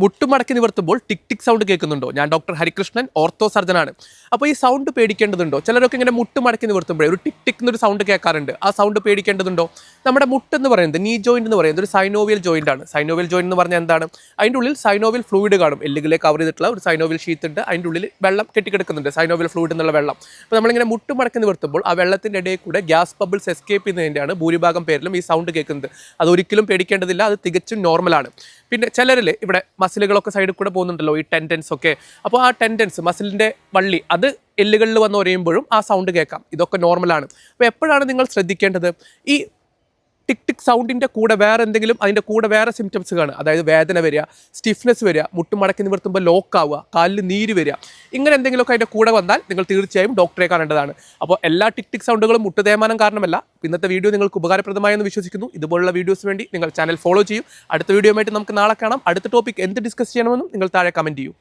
മുട്ടുമടക്കി നിവർത്തുമ്പോൾ ടിക് ടിക് sound കേൾക്കുന്നുണ്ടോ? ഞാൻ doctor Harikrishnan, ortho സർജനാണ്. അപ്പോൾ ഈ സൗണ്ട് പേടിക്കേണ്ടതുണ്ടോ? ചിലരൊക്കെ ഇങ്ങനെ മുട്ടുമടക്കി നിവർത്തുമ്പോഴേ ഒരു ടിക് ടിക് എന്നൊരു സൗണ്ട് കേൾക്കാറുണ്ട്. ആ സൗണ്ട് പേടിക്കേണ്ടതുണ്ടോ? നമ്മുടെ മുട്ടെന്ന് പറയുന്നത് നീ ജോയിന്റ് എന്ന് പറയുന്നത് ഒരു സൈനോവിയൽ ജോയിന്റ് ആണ്. സൈനോവിയൽ ജോയിന്റ് എന്ന് പറഞ്ഞാൽ എന്താണ്? അതിൻ്റെ ഉള്ളിൽ സൈനോവിയൽ ഫ്ലൂയിഡ് കാണും. എല്ലുകളെ കവർ ചെയ്തിട്ടുള്ള ഒരു സൈനോവിയൽ ഷീത്ത് ഉണ്ട്. അതിൻ്റെ ഉള്ളിൽ വെള്ളം കെട്ടിക്കിടക്കുന്നുണ്ട്, സൈനോവിയൽ ഫ്ലൂയിഡ് എന്നുള്ള വെള്ളം. അപ്പോൾ നമ്മളിങ്ങനെ മുട്ടുമടക്കി നിവർത്തുമ്പോൾ ആ വെള്ളത്തിൻ്റെ ഇടയിൽ കൂടെ ഗ്യാസ് ബബിൾസ് എസ്കേപ്പ് ചെയ്യുന്നതിൻ്റെയാണ് ഭൂരിഭാഗം പേരിലും ഈ സൗണ്ട് കേൾക്കുന്നത്. അതൊരിക്കലും പേടിക്കേണ്ടതില്ല, അത് തികച്ചും നോർമലാണ്. പിന്നെ ചിലരിൽ ഇവിടെ മസിലുകളൊക്കെ സൈഡിൽ കൂടെ പോകുന്നുണ്ടല്ലോ, ഈ ടെൻഡൻസ് ഒക്കെ. അപ്പോൾ ആ ടെൻഡൻസ് മസിലിൻ്റെ വള്ളി അത് എല്ലുകളിൽ വന്ന് ഒരയുമ്പോഴും ആ സൗണ്ട് കേൾക്കാം. ഇതൊക്കെ നോർമലാണ്. അപ്പോൾ എപ്പോഴാണ് നിങ്ങൾ ശ്രദ്ധിക്കേണ്ടത്? ഈ ടിക് ടിക് സൗണ്ടിൻ്റെ കൂടെ വേറെ എന്തെങ്കിലും അതിൻ്റെ കൂടെ വേറെ സിംറ്റംസ് കാണുക, അതായത് വേദന വരിക, സ്റ്റിഫ്നെസ് വരിക, മുട്ടുമടക്കി നിവർത്തുമ്പോൾ ലോക്കാവുക, കാലിൽ നീര് വരിക, ഇങ്ങനെ എന്തെങ്കിലുമൊക്കെ അതിൻ്റെ കൂടെ വന്നാൽ നിങ്ങൾ തീർച്ചയായും ഡോക്ടറെ കാണേണ്ടതാണ്. അപ്പോൾ എല്ലാ ടിക് ടിക് സൗണ്ടുകളും മുട്ടുതേയ്മാനം കാരണമല്ല. ഇന്നത്തെ വീഡിയോ നിങ്ങൾക്ക് ഉപകാരപ്രദമായെന്ന് വിശ്വസിക്കുന്നു. ഇതുപോലുള്ള വീഡിയോസിന് വേണ്ടി നിങ്ങൾ ചാനൽ ഫോളോ ചെയ്യും. അടുത്ത വീഡിയോയുമായിട്ട് നമുക്ക് നാളെ കാണാം. അടുത്ത ടോപ്പിക് എന്ത് ഡിസ്കസ് ചെയ്യണമെന്നും നിങ്ങൾ താഴെ കമൻറ്റ് ചെയ്യൂ.